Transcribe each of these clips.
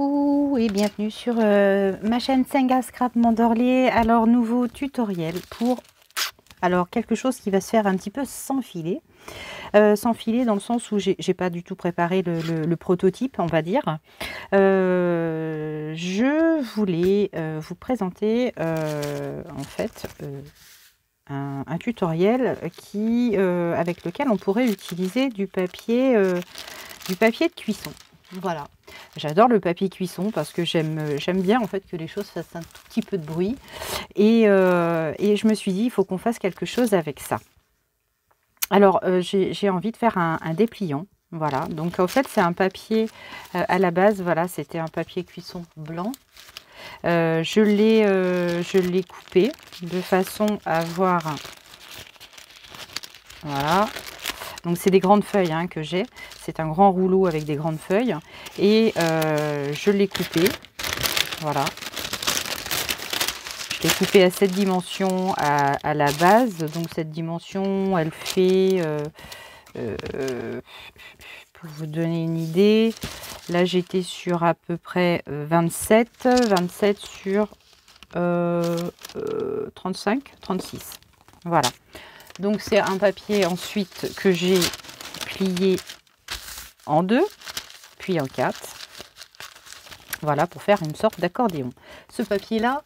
Coucou et bienvenue sur ma chaîne Senga Scrap Mandorlier. Alors nouveau tutoriel pour quelque chose qui va se faire un petit peu sans filet. Sans filet dans le sens où j'ai pas du tout préparé le prototype, on va dire. Je voulais vous présenter en fait un tutoriel avec lequel on pourrait utiliser du papier de cuisson. Voilà, j'adore le papier cuisson parce que j'aime bien en fait que les choses fassent un tout petit peu de bruit et je me suis dit il faut qu'on fasse quelque chose avec ça. Alors j'ai envie de faire un dépliant. Voilà, donc en fait c'est un papier à la base, voilà, c'était un papier cuisson blanc. Je l'ai coupé de façon à avoir, voilà. Donc c'est des grandes feuilles hein, que j'ai. C'est un grand rouleau avec des grandes feuilles. Et je l'ai coupé. Voilà. Je l'ai coupé à cette dimension à la base. Donc cette dimension, elle fait... pour vous donner une idée, là j'étais sur à peu près 27 sur 35, 36. Voilà. Donc c'est un papier ensuite que j'ai plié en 2, puis en 4. Voilà, pour faire une sorte d'accordéon. Ce papier-là,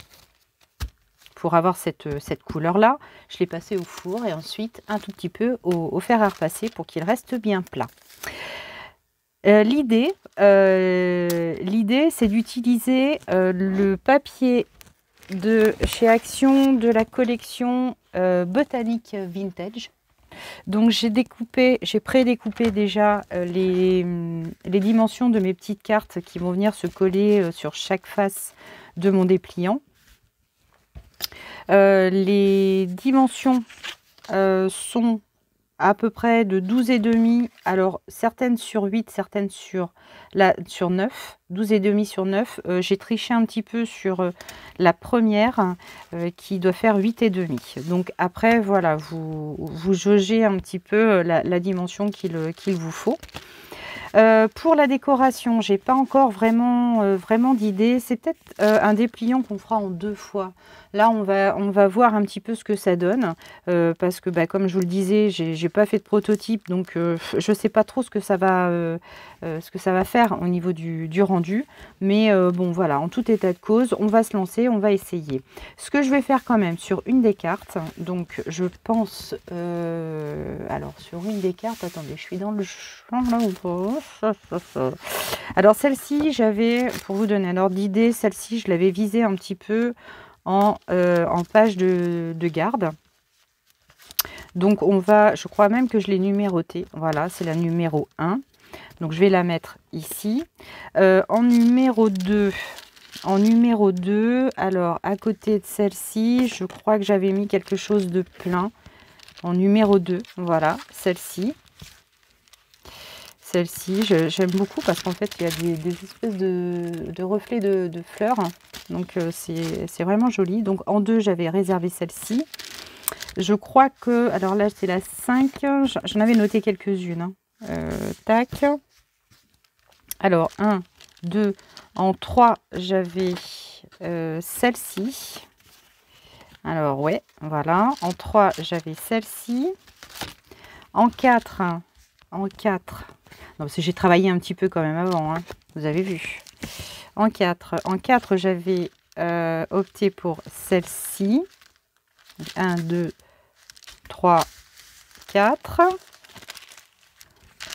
pour avoir cette couleur-là, je l'ai passé au four et ensuite un tout petit peu au fer à repasser pour qu'il reste bien plat. L'idée, c'est d'utiliser le papier de chez Action de la collection Botanique Vintage. Donc j'ai prédécoupé déjà les dimensions de mes petites cartes qui vont venir se coller sur chaque face de mon dépliant. Les dimensions sont à peu près de 12,5, alors certaines sur 8, certaines sur 9, 12,5 sur 9. J'ai triché un petit peu sur la première qui doit faire 8,5. Donc après, voilà, vous jaugez un petit peu la dimension qu'il vous faut. Pour la décoration, j'ai pas encore vraiment d'idée. C'est peut-être un dépliant qu'on fera en 2 fois. Là, on va voir un petit peu ce que ça donne. Parce que, comme je vous le disais, j'ai pas fait de prototype. Donc, je sais pas trop ce que ça va faire au niveau du rendu. Mais bon, voilà, en tout état de cause, on va se lancer, on va essayer. Ce que je vais faire quand même sur une des cartes, donc je pense... alors, sur une des cartes, attendez, je suis dans le champ là ou pas? Alors celle-ci, pour vous donner un ordre d'idée, celle-ci, je l'avais visée un petit peu en page de garde. Donc je crois même que je l'ai numérotée. Voilà, c'est la numéro 1. Donc je vais la mettre ici. En numéro 2, alors à côté de celle-ci, je crois que j'avais mis quelque chose de plein. En numéro 2, voilà, celle-ci. Celle-ci, j'aime beaucoup parce qu'en fait, il y a des espèces de reflets de fleurs. Donc, c'est vraiment joli. Donc, en 2, j'avais réservé celle-ci. Je crois que... Alors là, c'est la 5. J'en avais noté quelques-unes. Hein. Tac. Alors, 1, 2. En 3, j'avais celle-ci. Alors, ouais, voilà. En 3, j'avais celle-ci. En 4... En 4... Non, parce que j'ai travaillé un petit peu quand même avant, hein, vous avez vu. En 4, j'avais opté pour celle-ci. 1, 2, 3, 4.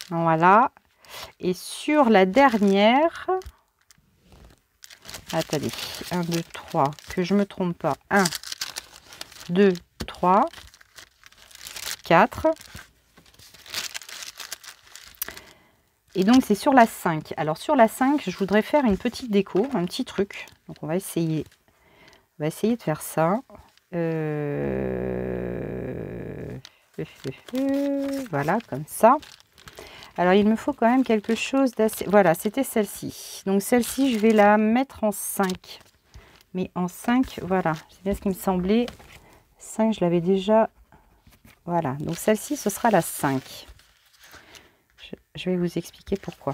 Voilà. Et sur la dernière, attendez, 1, 2, 3, que je ne me trompe pas. 1, 2, 3, 4. Et donc, c'est sur la 5. Alors, sur la 5, je voudrais faire une petite déco, un petit truc. Donc, on va essayer de faire ça. Voilà, comme ça. Alors, il me faut quand même quelque chose d'assez... Voilà, c'était celle-ci. Donc, celle-ci, je vais la mettre en 5. Mais en 5, voilà. C'est bien ce qui me semblait. 5, je l'avais déjà... Voilà. Donc, celle-ci, ce sera la 5. Je vais vous expliquer pourquoi.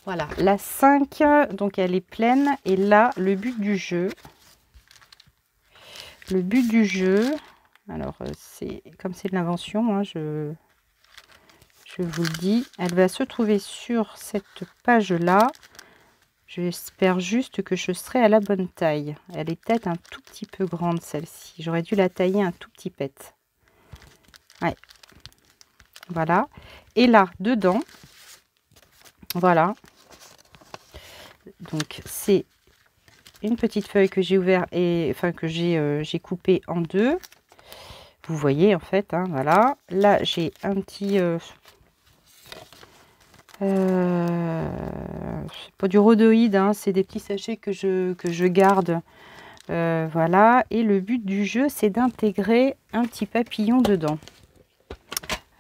Voilà, la 5, donc elle est pleine. Et là, le but du jeu, alors c'est comme c'est de l'invention, hein, je vous le dis, elle va se trouver sur cette page-là. J'espère juste que je serai à la bonne taille. Elle est peut-être un tout petit peu grande, celle-ci. J'aurais dû la tailler un tout petit pet. Ouais. Voilà. Et là, dedans, voilà. Donc, c'est une petite feuille que j'ai ouverte et enfin que j'ai coupée en deux. Vous voyez, en fait, hein, voilà. Là, j'ai un petit... c'est pas du rhodoïde, hein, c'est des petits sachets que je garde. Voilà. Et le but du jeu, c'est d'intégrer un petit papillon dedans.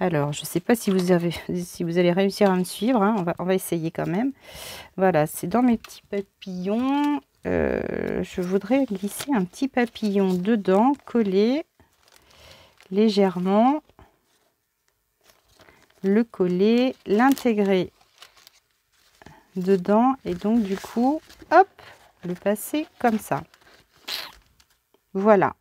Alors, je ne sais pas si vous allez réussir à me suivre, hein. On va essayer quand même. Voilà, c'est dans mes petits papillons. Je voudrais glisser un petit papillon dedans, coller légèrement, le coller, l'intégrer dedans et donc du coup, hop, le passer comme ça. Voilà.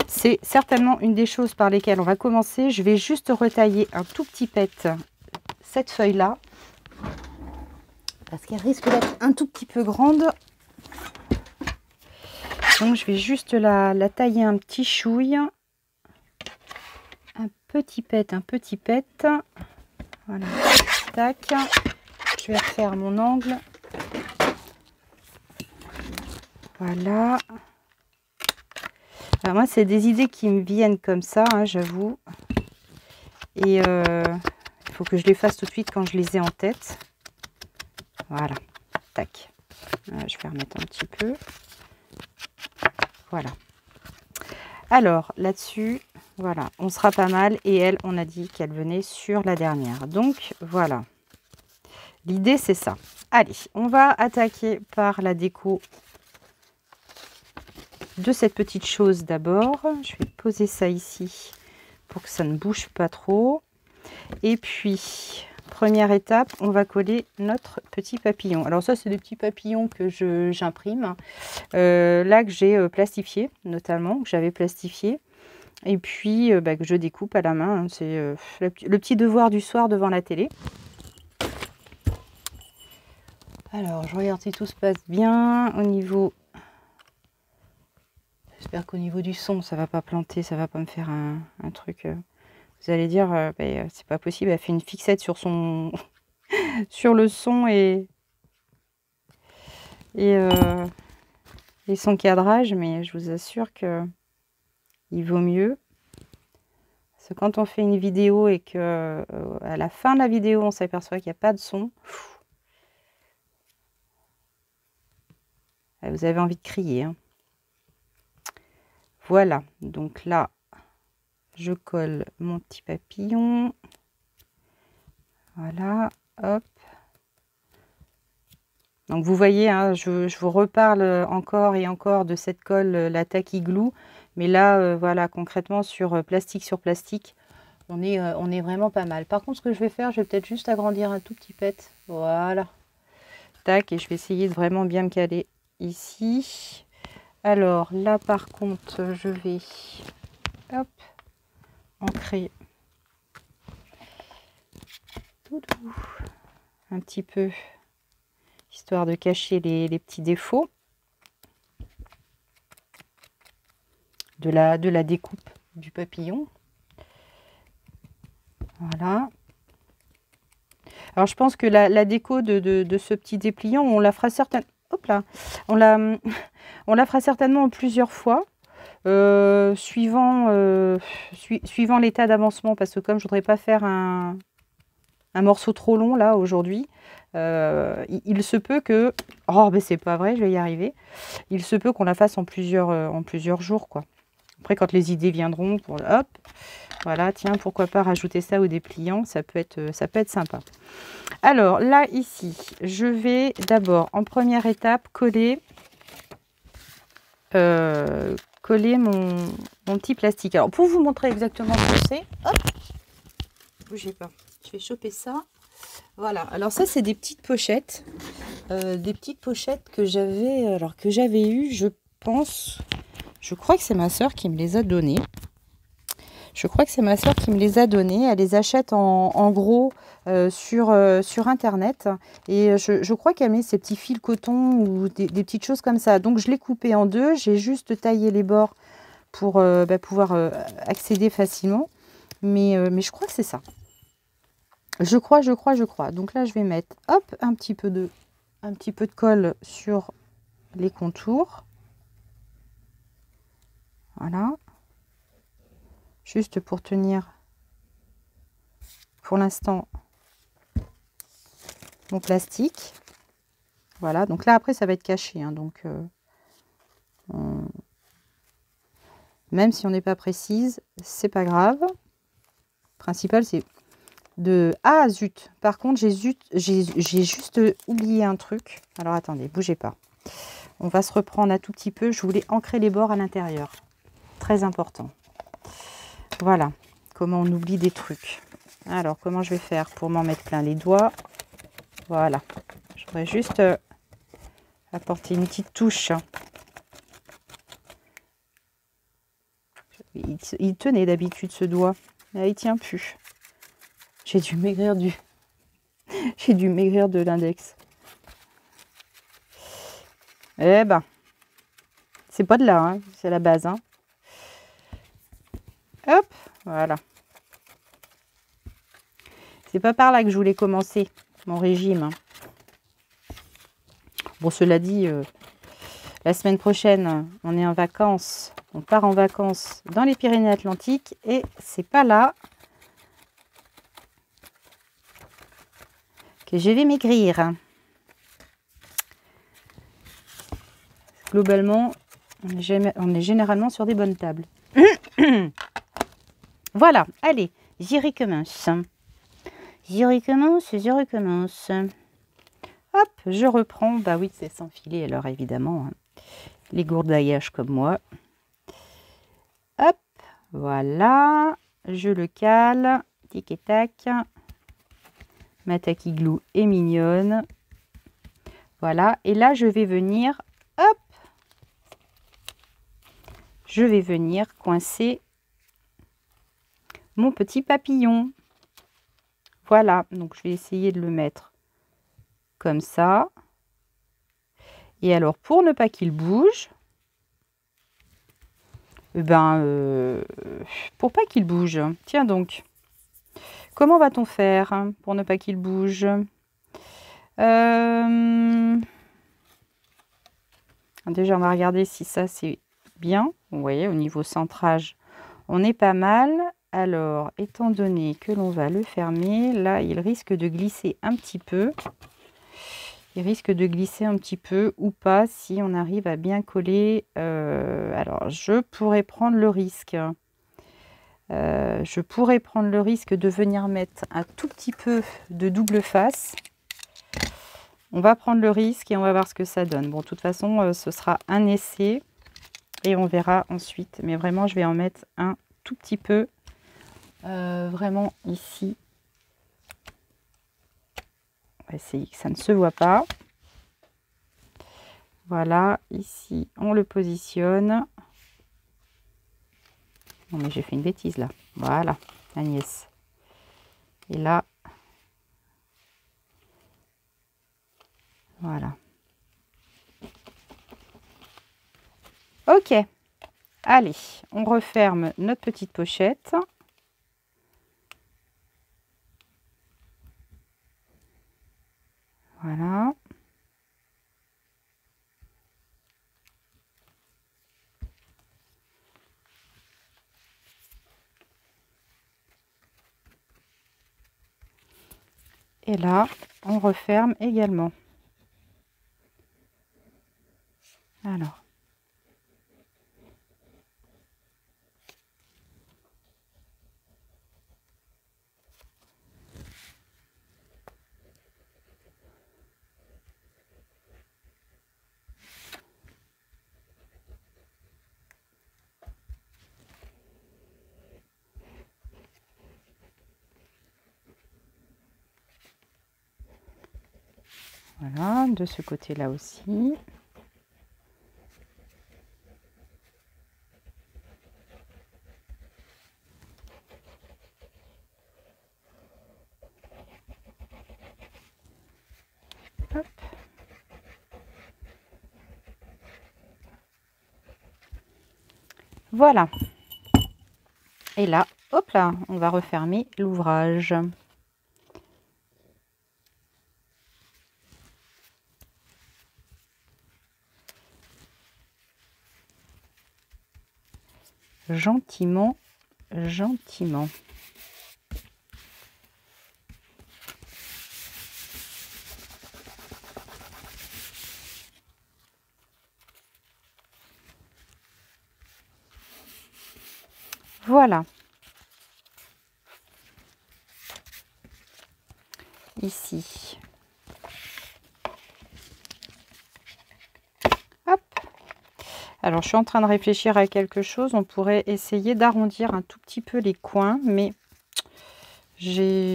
C'est certainement une des choses par lesquelles on va commencer. Je vais juste retailler un tout petit pet cette feuille-là. Parce qu'elle risque d'être un tout petit peu grande. Donc je vais juste la tailler un petit chouille. Un petit pet, un petit pet. Voilà. Tac. Je vais refaire mon angle. Voilà. Alors moi, c'est des idées qui me viennent comme ça, hein, j'avoue. Et il faut que je les fasse tout de suite quand je les ai en tête. Voilà. Tac. Je vais remettre un petit peu. Voilà. Alors, là-dessus, voilà, on sera pas mal. Et elle, on a dit qu'elle venait sur la dernière. Donc, voilà. L'idée, c'est ça. Allez, on va attaquer par la déco de cette petite chose d'abord. Je vais poser ça ici pour que ça ne bouge pas trop. Et puis, première étape, on va coller notre petit papillon. Alors ça, c'est des petits papillons que j'imprime. Là, que j'ai plastifié, notamment, que j'avais plastifié. Et puis, que je découpe à la main. Hein. C'est le petit devoir du soir devant la télé. Alors, je regarde si tout se passe bien au niveau... J'espère qu'au niveau du son, ça va pas planter, ça va pas me faire un truc... Vous allez dire, c'est pas possible, elle fait une fixette sur son... sur le son et son cadrage, mais je vous assure que il vaut mieux. Parce que quand on fait une vidéo et que à la fin de la vidéo, on s'aperçoit qu'il n'y a pas de son, vous avez envie de crier. Hein. Voilà, donc là, je colle mon petit papillon. Voilà, hop. Donc vous voyez, hein, je vous reparle encore et encore de cette colle, la Tacky Glue. Mais là, voilà, concrètement, sur plastique, on est vraiment pas mal. Par contre, ce que je vais faire, je vais peut-être juste agrandir un tout petit pet. Voilà. Tac, et je vais essayer de vraiment bien me caler ici. Alors là, par contre, je vais hop, ancrer un petit peu, histoire de cacher les petits défauts de la découpe du papillon. Voilà. Alors je pense que la déco de ce petit dépliant, on la fera certainement. Hop là, on la fera certainement en plusieurs fois, suivant l'état d'avancement, parce que comme je voudrais pas faire un morceau trop long là aujourd'hui, il se peut que... Oh, mais c'est pas vrai, je vais y arriver. Il se peut qu'on la fasse en plusieurs jours, quoi. Après, quand les idées viendront, hop, voilà, tiens, pourquoi pas rajouter ça au dépliant, ça peut être sympa. Alors, là, ici, je vais d'abord, en première étape, coller mon petit plastique. Alors, pour vous montrer exactement ce que c'est, hop, bougez pas, je vais choper ça. Voilà, alors ça c'est des petites pochettes. Des petites pochettes que j'avais eues, je pense. Je crois que c'est ma sœur qui me les a données. Elle les achète en gros sur Internet. Et je crois qu'elle met ces petits fils coton ou des petites choses comme ça. Donc je l'ai coupé en deux. J'ai juste taillé les bords pour pouvoir accéder facilement. Mais je crois que c'est ça. Je crois. Donc là, je vais mettre hop, un petit peu de colle sur les contours. Voilà. Juste pour tenir, pour l'instant, mon plastique. Voilà. Donc là, après, ça va être caché. Hein, donc, même si on n'est pas précise, c'est pas grave. Le principal, c'est de... Ah, zut. Par contre, j'ai juste oublié un truc. Alors, attendez, bougez pas. On va se reprendre un tout petit peu. Je voulais ancrer les bords à l'intérieur. Très important. Voilà. Comment on oublie des trucs. Alors, comment je vais faire pour m'en mettre plein les doigts? Voilà. Je voudrais juste apporter une petite touche. Il tenait d'habitude ce doigt. Là, il tient plus. J'ai dû maigrir de l'index. Eh ben, c'est pas de là, hein, c'est la base. Hein. Hop, voilà. C'est pas par là que je voulais commencer mon régime. Hein. Bon, cela dit, la semaine prochaine, on est en vacances. On part en vacances dans les Pyrénées-Atlantiques et c'est pas là que je vais maigrir. Globalement, on est généralement sur des bonnes tables. Voilà, allez, j'y recommence. Je recommence. Hop, je reprends. Bah oui, c'est sans filet, alors évidemment. Hein. Les gourdaillages comme moi. Hop, voilà. Je le cale. Tic et tac. Ma taquiglou est mignonne. Voilà. Et là, je vais venir... Hop. Je vais venir coincer mon petit papillon. Voilà. Donc, je vais essayer de le mettre comme ça. Et alors, pour ne pas qu'il bouge, pour pas qu'il bouge, tiens donc, comment va-t-on faire pour ne pas qu'il bouge? Déjà, on va regarder si ça, c'est bien. Vous voyez, au niveau centrage, on est pas mal. Alors, étant donné que l'on va le fermer, là, il risque de glisser un petit peu. Il risque de glisser un petit peu ou pas si on arrive à bien coller. Alors, je pourrais prendre le risque. De venir mettre un tout petit peu de double face. On va prendre le risque et on va voir ce que ça donne. Bon, de toute façon, ce sera un essai et on verra ensuite. Mais vraiment, je vais en mettre un tout petit peu. Vraiment ici. On va essayer que ça ne se voit pas. Voilà, ici, on le positionne. Non, mais j'ai fait une bêtise là. Voilà, Agnès. Et là, voilà. Ok. Allez, on referme notre petite pochette. Voilà. Et là, on referme également. Alors. Voilà, de ce côté-là aussi. Hop. Voilà. Et là, hop là, on va refermer l'ouvrage. Gentiment, gentiment. Voilà. Ici. Hop. Alors, je suis en train de réfléchir à quelque chose. On pourrait essayer d'arrondir un tout petit peu les coins, mais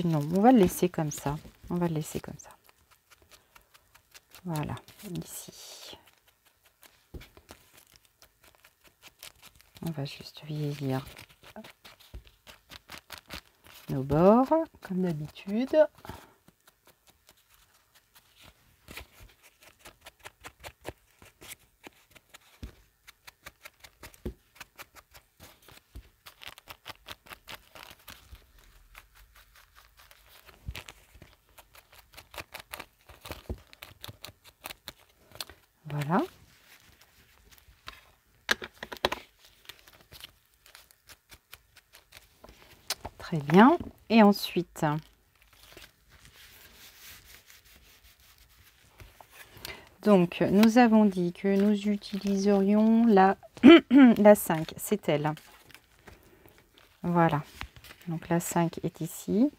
non, on va le laisser comme ça. On va le laisser comme ça. Voilà, ici. On va juste vieillir nos bords, comme d'habitude. Voilà. Très bien. Et ensuite, donc, nous avons dit que nous utiliserions la, la 5, c'est elle. Voilà. Donc, la 5 est ici.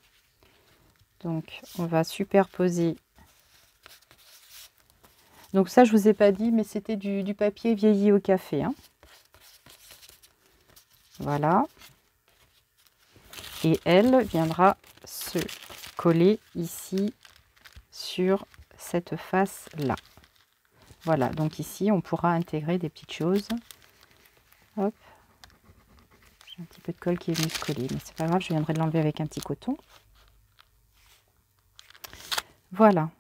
Donc, on va superposer. Donc, ça, je ne vous ai pas dit, mais c'était du papier vieilli au café. Hein. Voilà. Et elle viendra se coller ici sur cette face-là. Voilà, donc ici, on pourra intégrer des petites choses. Hop. J'ai un petit peu de colle qui est venu se coller, mais c'est pas grave, je viendrai de l'enlever avec un petit coton. Voilà.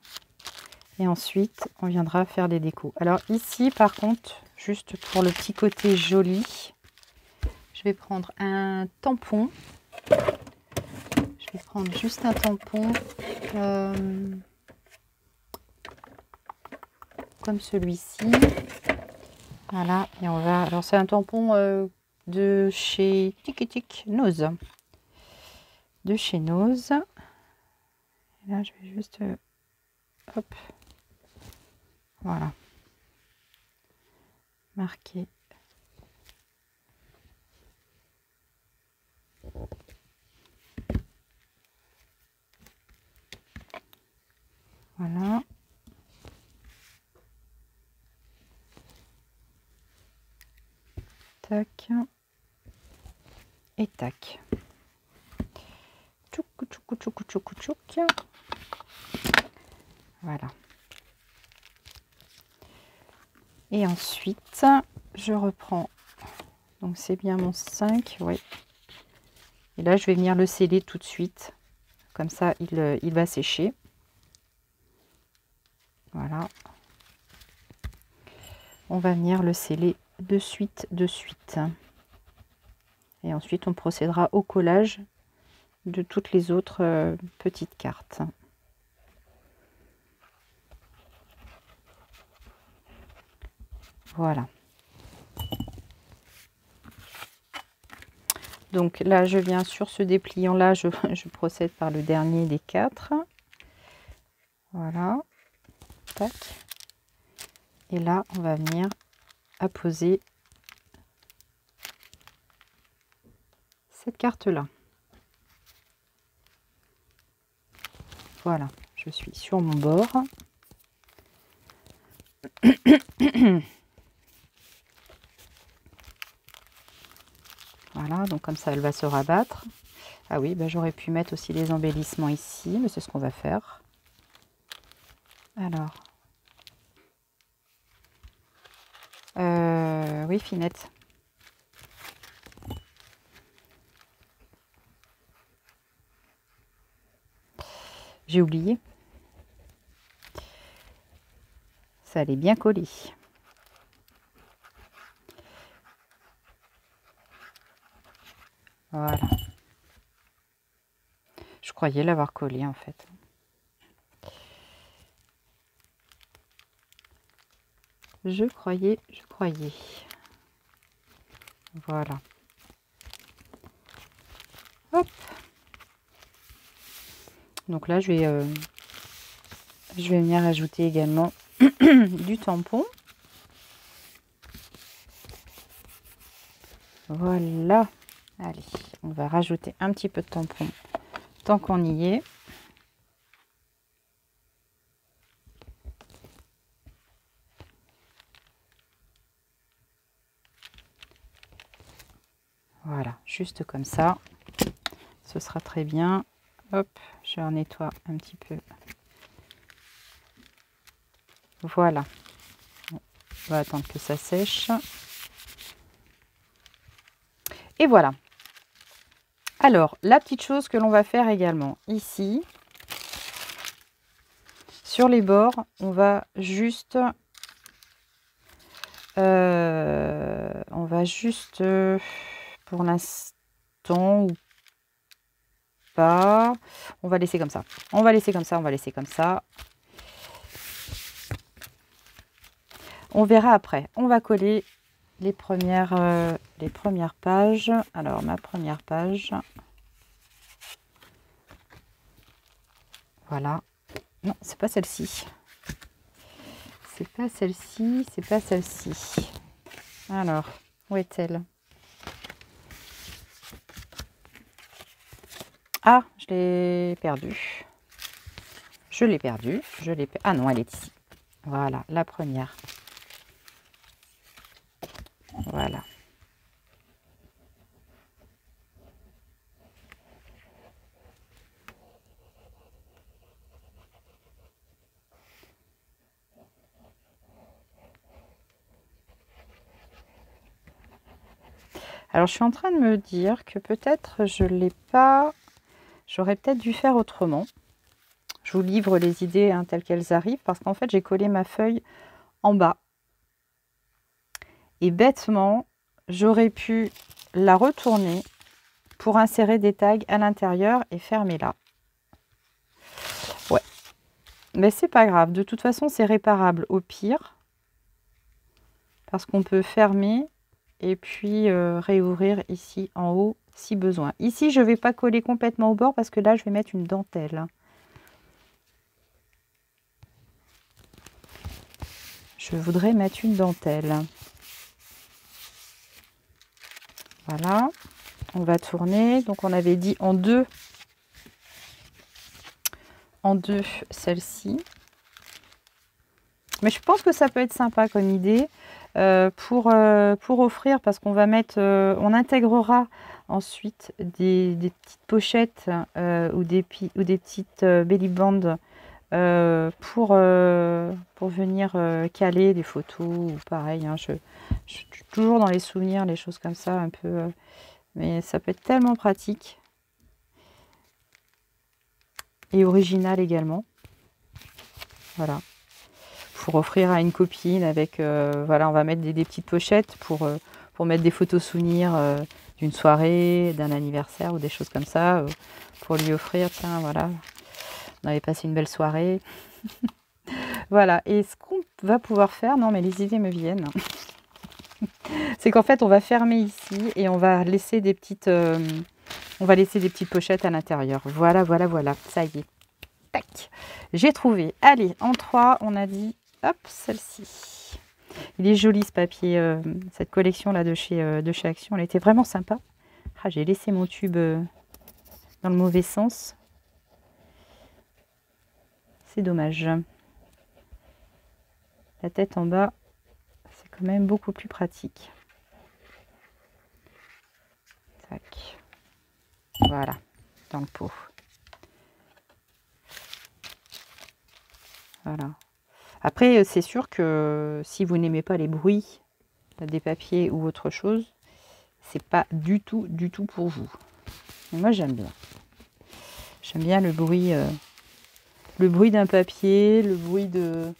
Et ensuite, on viendra faire des décos. Alors ici, par contre, juste pour le petit côté joli, je vais prendre un tampon. Je vais prendre juste un tampon comme celui-ci. Voilà, et on va... Alors c'est un tampon de chez Nose. De chez Nose. Et là, je vais juste... hop. Voilà. Marquer. Voilà. Tac. Et tac. Tchouk, tchouk, tchouk, tchouk, tchouk. Voilà. Et ensuite, je reprends. Donc, c'est bien mon 5, oui. Et là, je vais venir le sceller tout de suite. Comme ça, il va sécher. Voilà. On va venir le sceller de suite, de suite. Et ensuite, on procédera au collage de toutes les autres petites cartes. Voilà. Donc là, je viens sur ce dépliant-là, je procède par le dernier des 4. Voilà. Tac. Et là, on va venir apposer cette carte-là. Voilà, je suis sur mon bord. Voilà, donc comme ça, elle va se rabattre. Ah oui, bah, j'aurais pu mettre aussi des embellissements ici, mais c'est ce qu'on va faire. Alors. Oui, Finette. J'ai oublié. Ça allait bien coller. Voilà. Je croyais l'avoir collé en fait. Je croyais. Voilà. Hop. Donc là, je vais venir ajouter également du tampon. Voilà. Allez, on va rajouter un petit peu de tampon tant qu'on y est. Voilà, juste comme ça. Ce sera très bien. Hop, je nettoie un petit peu. Voilà. On va attendre que ça sèche. Et voilà. Alors, la petite chose que l'on va faire également ici, sur les bords, on va juste pour l'instant ou pas, on va laisser comme ça. On va laisser comme ça. On verra après. On va coller les premières pages. Alors, ma première page. Voilà. Non, c'est pas celle-ci. C'est pas celle-ci. Alors, où est-elle? Ah, je l'ai perdue. Ah non, elle est ici. Voilà, la première. Voilà. Alors, je suis en train de me dire que peut-être je l'ai pas... J'aurais peut-être dû faire autrement. Je vous livre les idées telles qu'elles arrivent parce qu'en fait, j'ai collé ma feuille en bas. Et bêtement, j'aurais pu la retourner pour insérer des tags à l'intérieur et fermer là. Ouais. Mais c'est pas grave. De toute façon, c'est réparable au pire. Parce qu'on peut fermer et puis réouvrir ici en haut si besoin. Ici, je ne vais pas coller complètement au bord parce que là, je vais mettre une dentelle. Je voudrais mettre une dentelle. Voilà. On va tourner. Donc, on avait dit en deux celle-ci. Mais je pense que ça peut être sympa comme idée pour offrir parce qu'on va mettre, on intégrera ensuite des petites pochettes ou des petites belly bands pour venir caler des photos ou pareil. Hein, je suis toujours dans les souvenirs, les choses comme ça un peu. Mais ça peut être tellement pratique. Et original également. Voilà. Pour offrir à une copine avec... voilà, on va mettre des petites pochettes pour mettre des photos souvenirs d'une soirée, d'un anniversaire ou des choses comme ça. Pour lui offrir, tiens, voilà, on avait passé une belle soirée. Voilà, et ce qu'on va pouvoir faire... Non, mais les idées me viennent. C'est qu'en fait, on va fermer ici et on va laisser des petites... pochettes à l'intérieur. Voilà, voilà, voilà. Ça y est. Tac. J'ai trouvé. Allez, en 3, on a dit... Hop, celle-ci. Il est joli ce papier, cette collection-là de chez Action. Elle était vraiment sympa. Ah, j'ai laissé mon tube dans le mauvais sens. C'est dommage. La tête en bas, c'est quand même beaucoup plus pratique. Tac. Voilà, dans le pot. Voilà. Après, c'est sûr que si vous n'aimez pas les bruits des papiers ou autre chose, c'est pas du tout pour vous. Mais moi, j'aime bien. J'aime bien le bruit d'un papier, le bruit de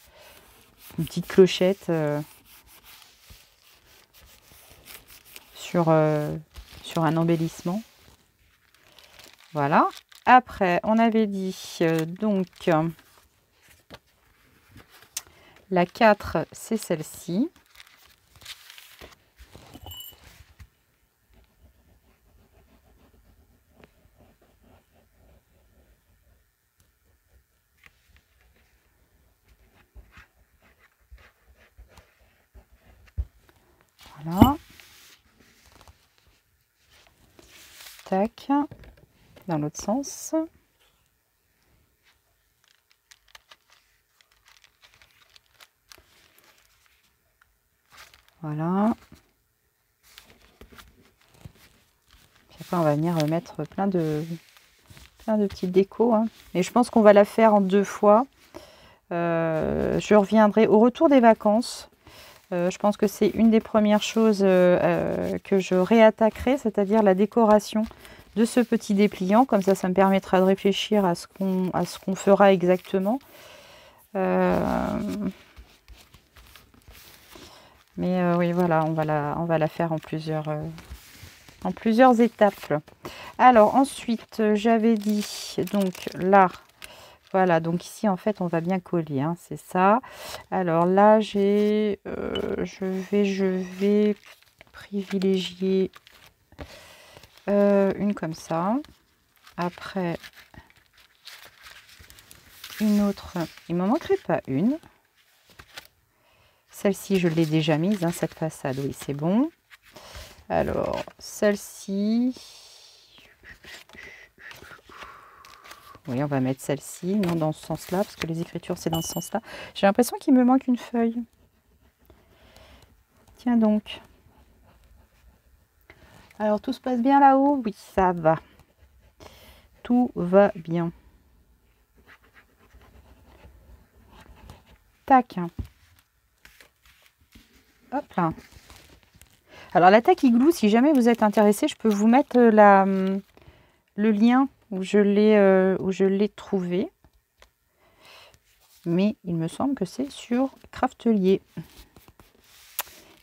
une petite clochette sur un embellissement. Voilà. Après, on avait dit donc la 4, c'est celle-ci. Voilà. Tac. Dans l'autre sens. Voilà. Puis après, on va venir remettre plein de petites décos. Hein. Et je pense qu'on va la faire en 2 fois. Je reviendrai au retour des vacances. Je pense que c'est une des premières choses que je réattaquerai, c'est-à-dire la décoration de ce petit dépliant. Comme ça me permettra de réfléchir à ce qu'on fera exactement. Mais oui, voilà, on va la faire en plusieurs étapes. Alors ensuite, j'avais dit donc là, voilà, donc ici en fait on va bien coller, hein, c'est ça. Alors là je vais privilégier une comme ça. Après une autre, il m'en manquerait pas une. Celle-ci, je l'ai déjà mise, hein, cette façade, oui, c'est bon. Alors, celle-ci... Oui, on va mettre celle-ci, non dans ce sens-là, parce que les écritures, c'est dans ce sens-là. J'ai l'impression qu'il me manque une feuille. Tiens donc. Alors, tout se passe bien là-haut? Oui, ça va. Tout va bien. Tac. Hop là. Alors la Tack Igloo, si jamais vous êtes intéressé, je peux vous mettre le lien où je l'ai trouvé. Mais il me semble que c'est sur Craftelier.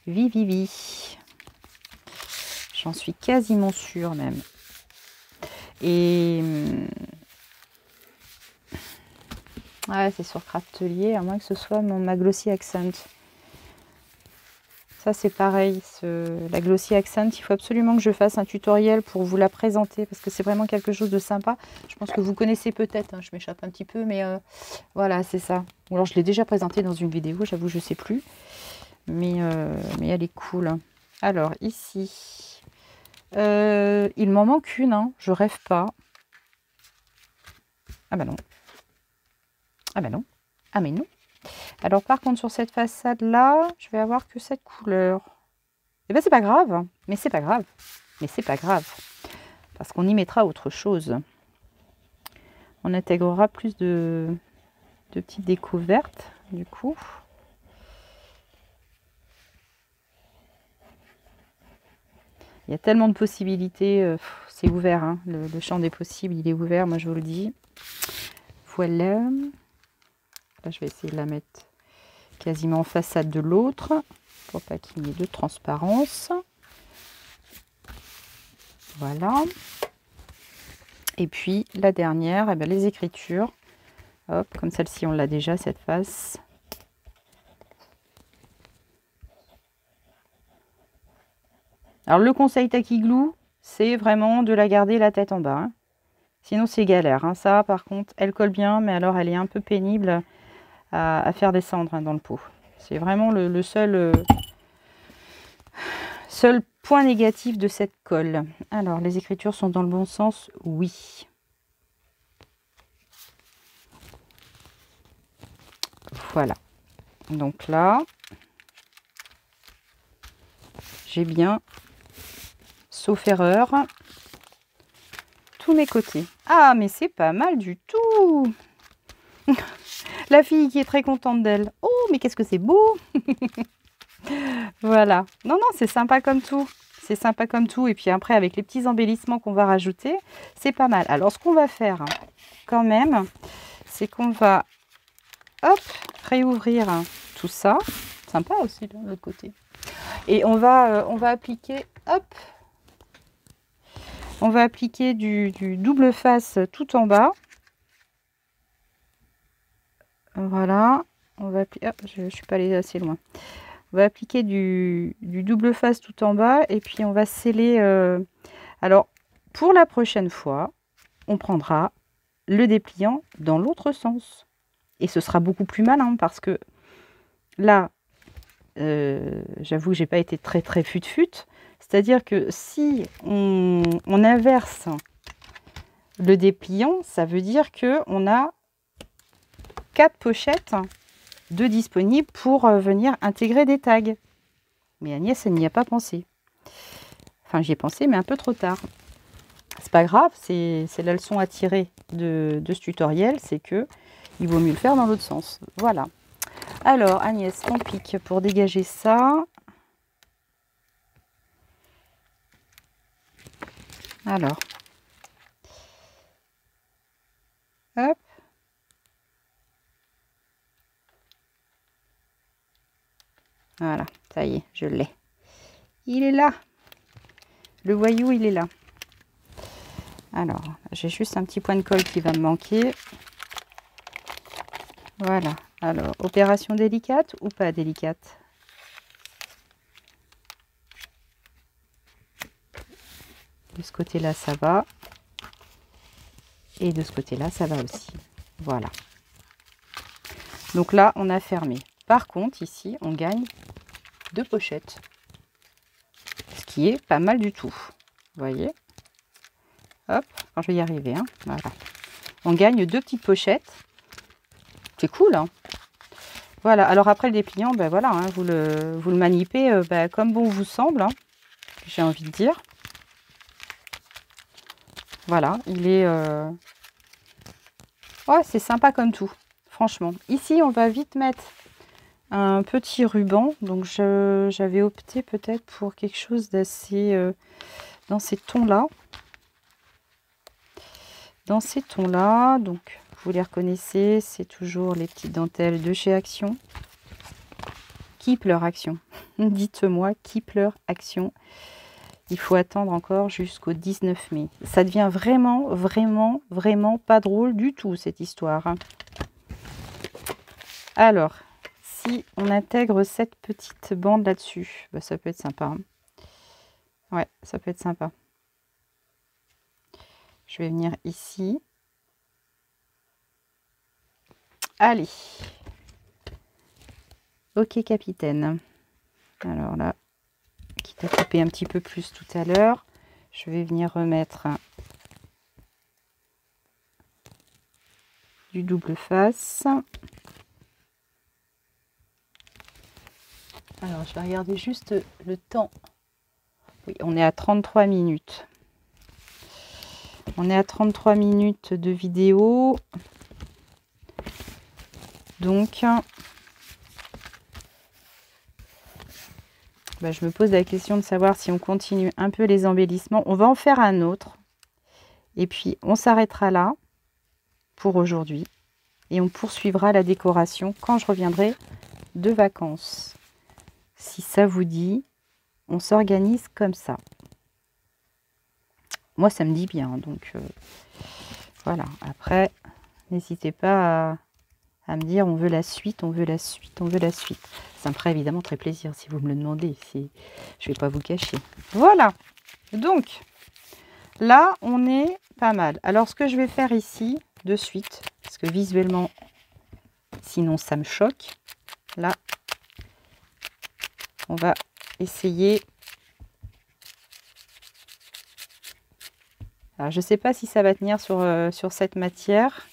Vivivi. J'en suis quasiment sûre même. Et ouais, c'est sur Craftelier, à moins que ce soit ma Glossy Accent. Ça c'est pareil, la Glossy Accent, il faut absolument que je fasse un tutoriel pour vous la présenter parce que c'est vraiment quelque chose de sympa. Je pense que vous connaissez peut-être, hein, je m'échappe un petit peu, mais voilà, c'est ça. Ou alors je l'ai déjà présenté dans une vidéo, j'avoue, je sais plus. Mais elle est cool. Alors ici, il m'en manque une, hein, je rêve pas. Ah bah non. Ah bah non. Ah mais non. Alors par contre sur cette façade là, je vais avoir que cette couleur. Et ben c'est pas grave, mais c'est pas grave. Mais c'est pas grave. Parce qu'on y mettra autre chose. On intégrera plus de petites découvertes du coup. Il y a tellement de possibilités, c'est ouvert, hein, le champ des possibles, il est ouvert, moi je vous le dis. Voilà. Là, je vais essayer de la mettre quasiment en façade de l'autre, pour pas qu'il y ait de transparence. Voilà. Et puis, la dernière, eh bien, les écritures. Hop, comme celle-ci, on l'a déjà, cette face. Alors, le conseil Tack Igloo, c'est vraiment de la garder la tête en bas. Hein. Sinon, c'est galère. Hein. Ça, par contre, elle colle bien, mais alors, elle est un peu pénible à faire descendre hein, dans le pot. C'est vraiment le seul point négatif de cette colle. Alors, les écritures sont dans le bon sens? Oui. Voilà. Donc là, j'ai bien, sauf erreur, tous mes côtés. Ah, mais c'est pas mal du tout. La fille qui est très contente d'elle. Oh, mais qu'est-ce que c'est beau. Voilà. Non, non, c'est sympa comme tout. C'est sympa comme tout. Et puis après, avec les petits embellissements qu'on va rajouter, c'est pas mal. Alors, ce qu'on va faire, quand même, c'est qu'on va, hop, réouvrir tout ça. Sympa aussi, de l'autre côté. Et on va appliquer, hop, on va appliquer du double face tout en bas. Voilà. On va appliquer, je ne suis pas allée assez loin. On va appliquer du double face tout en bas et puis on va sceller. Alors, pour la prochaine fois, on prendra le dépliant dans l'autre sens. Et ce sera beaucoup plus malin parce que là, j'avoue que j'ai pas été très fut-fut. C'est-à-dire que si on inverse le dépliant, ça veut dire qu'on a 4 pochettes de disponibles pour venir intégrer des tags. Mais Agnès, elle n'y a pas pensé. Enfin, j'y ai pensé, mais un peu trop tard. C'est pas grave, c'est la leçon à tirer de ce tutoriel, c'est que il vaut mieux le faire dans l'autre sens. Voilà. Alors, Agnès, on pique pour dégager ça. Alors. Hop. Voilà, ça y est, je l'ai. Il est là. Le voyou, il est là. Alors, j'ai juste un petit point de colle qui va me manquer. Voilà. Alors, opération délicate ou pas délicate? De ce côté-là, ça va. Et de ce côté-là, ça va aussi. Voilà. Donc là, on a fermé. Par contre, ici, on gagne 2 pochettes. Ce qui est pas mal du tout. Vous voyez? Hop, quand je vais y arriver. Hein, voilà. On gagne 2 petites pochettes. C'est cool, hein? Voilà. Alors après, le dépliant, ben voilà, hein, vous le manipez ben, comme bon vous semble. Hein, j'ai envie de dire. Voilà, il est... Ouais, c'est sympa comme tout, franchement. Ici, on va vite mettre un petit ruban. Donc, j'avais opté peut-être pour quelque chose d'assez... dans ces tons-là. Dans ces tons-là, donc, vous les reconnaissez, c'est toujours les petites dentelles de chez Action. Qui pleure Action? Dites-moi, qui pleure Action? Il faut attendre encore jusqu'au 19 mai. Ça devient vraiment pas drôle du tout, cette histoire. Alors, si on intègre cette petite bande là-dessus, bah, ça peut être sympa. Hein. Ouais, ça peut être sympa. Je vais venir ici. Allez. Ok, capitaine. Alors là, quitte à couper un petit peu plus tout à l'heure, je vais venir remettre du double face. Alors, je vais regarder juste le temps. Oui, on est à 33 minutes. On est à 33 minutes de vidéo. Donc, bah, je me pose la question de savoir si on continue un peu les embellissements. On va en faire un autre. Et puis, on s'arrêtera là pour aujourd'hui. Et on poursuivra la décoration quand je reviendrai de vacances. Si ça vous dit, on s'organise comme ça. Moi, ça me dit bien. Donc, voilà. Après, n'hésitez pas à me dire on veut la suite, on veut la suite, on veut la suite. Ça me ferait évidemment très plaisir si vous me le demandez. Je ne vais pas vous cacher. Voilà. Donc, là, on est pas mal. Alors, ce que je vais faire ici, de suite, parce que visuellement, sinon ça me choque. Là, on va essayer. Alors, je ne sais pas si ça va tenir sur cette matière.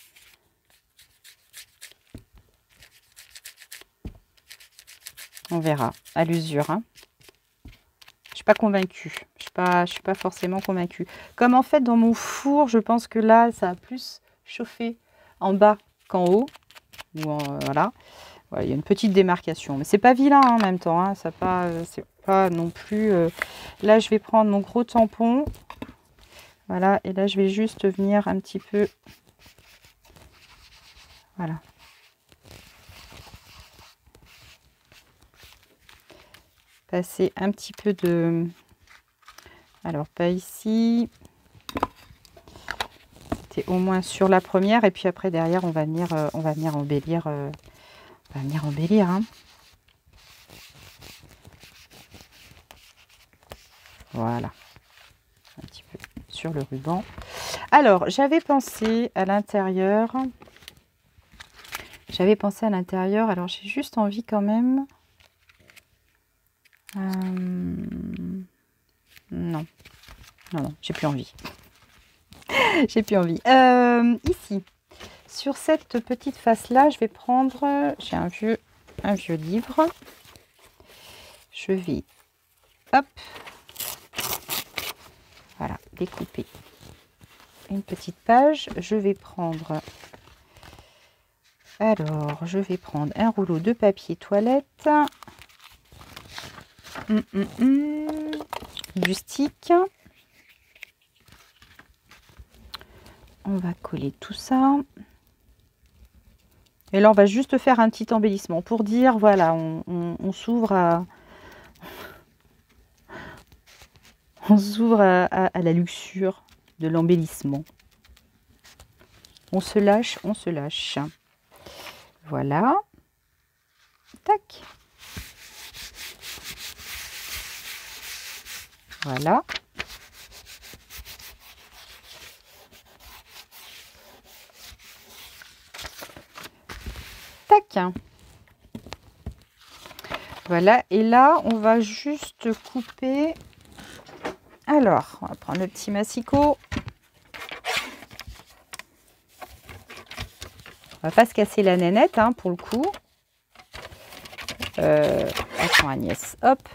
On verra à l'usure. Hein. Je ne suis pas convaincue. Je suis pas forcément convaincue. Comme en fait, dans mon four, je pense que là, ça a plus chauffé en bas qu'en haut. Voilà. Voilà, il y a une petite démarcation. Mais c'est pas vilain hein, en même temps. Hein, c'est pas non plus... Là, je vais prendre mon gros tampon. Voilà. Et là, je vais juste venir un petit peu... Voilà. Passer un petit peu de... Alors, pas ici. C'était au moins sur la première. Et puis après, derrière, on va venir embellir. On va venir embellir. Hein. Voilà. Un petit peu sur le ruban. Alors, j'avais pensé à l'intérieur. Alors, j'ai juste envie quand même... Non, j'ai plus envie. J'ai plus envie. Ici, sur cette petite face-là, je vais prendre... J'ai un vieux livre. Je vais... Hop. Voilà, découper une petite page. Je vais prendre... Alors, je vais prendre un rouleau de papier toilette. Du stick. On va coller tout ça. Et là, on va juste faire un petit embellissement pour dire, voilà, on s'ouvre à... On s'ouvre à la luxure de l'embellissement. On se lâche, on se lâche. Voilà. Tac. Voilà. Tac. Voilà. Et là, on va juste couper... Alors, on va prendre le petit massicot. On va pas se casser la nénette, hein, pour le coup. Attends Agnès, hop.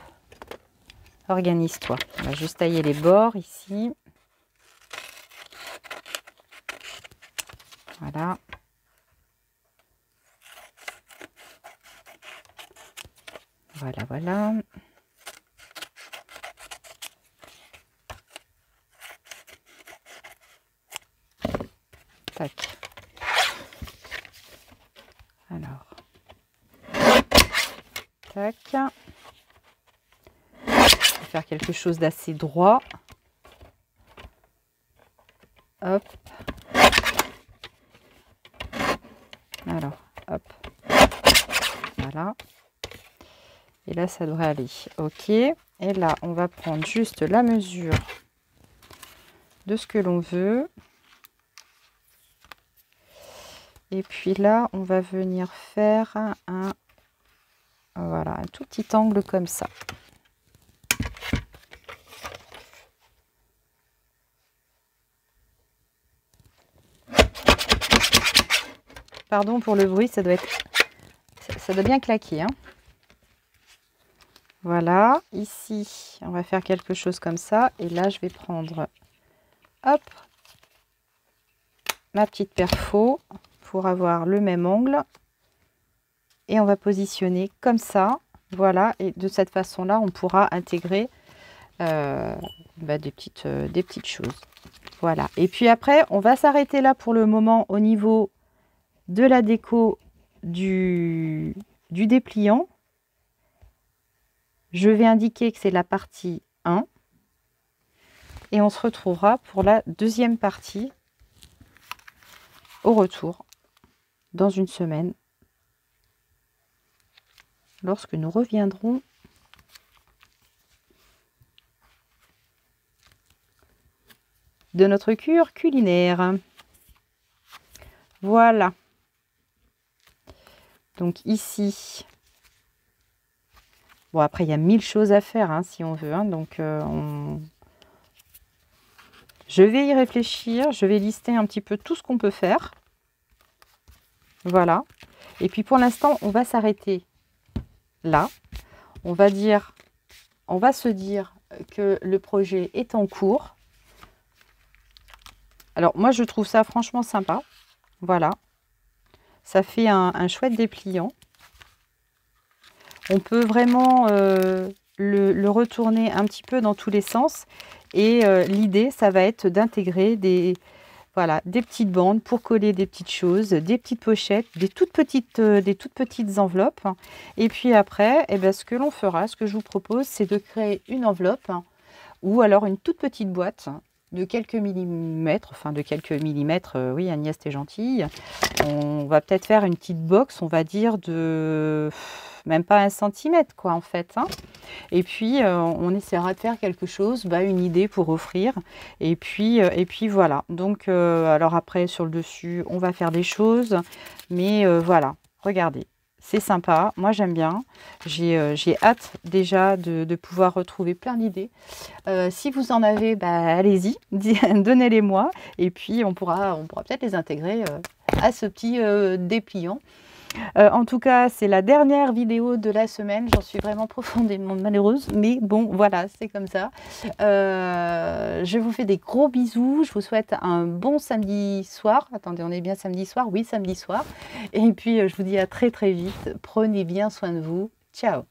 Organise-toi. On va juste tailler les bords ici. Voilà. Voilà, voilà. Tac. Alors. Tac. On va faire quelque chose d'assez droit. Hop. Alors, hop. Voilà. Et là, ça devrait aller. OK. Et là, on va prendre juste la mesure de ce que l'on veut. Et puis là, on va venir faire voilà, un tout petit angle comme ça. Pardon pour le bruit, ça doit bien claquer. Hein. Voilà, ici, on va faire quelque chose comme ça. Et là, je vais prendre, hop, ma petite perfo pour avoir le même angle. Et on va positionner comme ça. Voilà, et de cette façon-là, on pourra intégrer des petites choses. Voilà, et puis après, on va s'arrêter là pour le moment au niveau de la déco du dépliant. Je vais indiquer que c'est la partie 1. Et on se retrouvera pour la deuxième partie au retour dans une semaine. Lorsque nous reviendrons de notre cure culinaire. Voilà. Donc ici, bon après il y a 1000 choses à faire hein, si on veut. Hein, donc je vais y réfléchir, je vais lister un petit peu tout ce qu'on peut faire. Voilà. Et puis pour l'instant, on va s'arrêter là. On va se dire que le projet est en cours. Alors moi je trouve ça franchement sympa. Voilà. Ça fait un chouette dépliant. On peut vraiment le retourner un petit peu dans tous les sens. Et l'idée, ça va être d'intégrer des petites bandes pour coller des petites choses, des petites pochettes, des toutes petites enveloppes. Et puis après, eh ben, ce que l'on fera, ce que je vous propose, c'est de créer une enveloppe ou alors une toute petite boîte de quelques millimètres, oui, Agnès, t'es gentille. On va peut-être faire une petite box, on va dire de même pas 1 centimètre, quoi, en fait. Hein. Et puis, on essaiera de faire quelque chose, une idée pour offrir. Et puis voilà. Donc, alors après, sur le dessus, on va faire des choses. Mais voilà, regardez. C'est sympa, moi j'aime bien. J'ai hâte déjà de pouvoir retrouver plein d'idées. Si vous en avez, allez-y, donnez-les-moi. Et puis on pourra peut-être les intégrer à ce petit dépliant. En tout cas, c'est la dernière vidéo de la semaine. J'en suis vraiment profondément malheureuse. Mais bon, voilà, c'est comme ça. Je vous fais des gros bisous. Je vous souhaite un bon samedi soir. Attendez, on est bien samedi soir? Oui, samedi soir. Et puis, je vous dis à très très vite. Prenez bien soin de vous. Ciao!